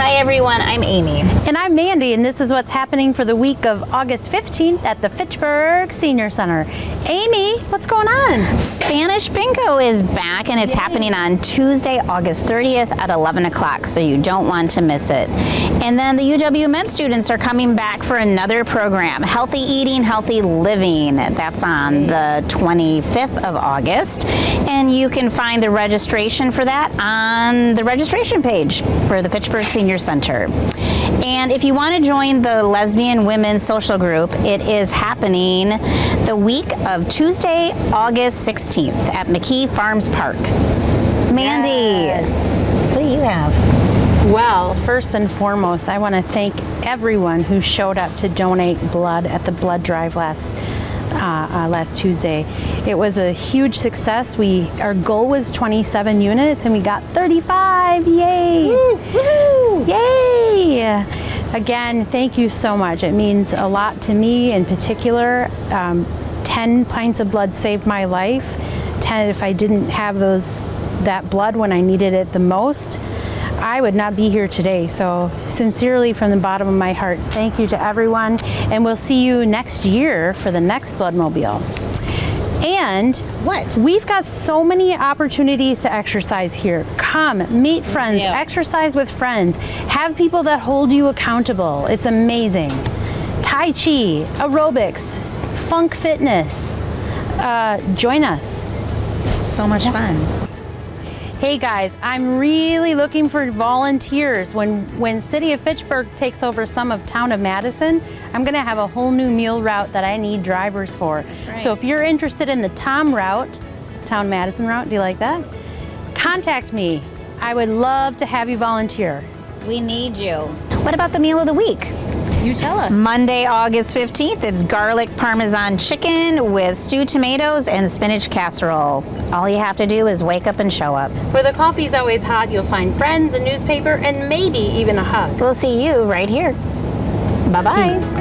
Hi everyone, I'm Amy. And I'm Mandy, and this is what's happening for the week of August 15th at the Fitchburg Senior Center. Amy, what's going on? Spanish Bingo is back, and it's happening on Tuesday, August 30th at 11 o'clock, so you don't want to miss it. And then the UW Med students are coming back for another program, Healthy Eating, Healthy Living. That's on the 25th of August, and you can find the registration for that on the registration page for the Fitchburg Senior Center. And if you want to join the Lesbian Women Social group, it is happening the week of Tuesday, August 16th at McKee Park. Mandy, Yes. what do you have? Well, first and foremost, I want to thank everyone who showed up to donate blood at the blood drive last Tuesday. It was a huge success. Our goal was 27 units, and we got 35. Yay! Woo-hoo! Yay! Again, thank you so much. It means a lot to me in particular. 10 pints of blood saved my life. 10, if I didn't have that blood when I needed it the most, I would not be here today. So sincerely, from the bottom of my heart, thank you to everyone. And we'll see you next year for the next Bloodmobile. And What? we've got so many opportunities to exercise here. Come, meet friends, exercise with friends, have people that hold you accountable. It's amazing. Tai Chi, aerobics, funk fitness. Join us. So much fun. Hey guys, I'm really looking for volunteers. When City of Fitchburg takes over some of Town of Madison, I'm gonna have a whole new meal route that I need drivers for. That's right. So if you're interested in the Town Madison Route, do you like that? Contact me. I would love to have you volunteer. We need you. What about the meal of the week? You tell us. Monday, August 15th, it's garlic parmesan chicken with stewed tomatoes and spinach casserole. All you have to do is wake up and show up. Where the coffee's always hot, you'll find friends, a newspaper, and maybe even a hug. We'll see you right here. Bye-bye. Peace.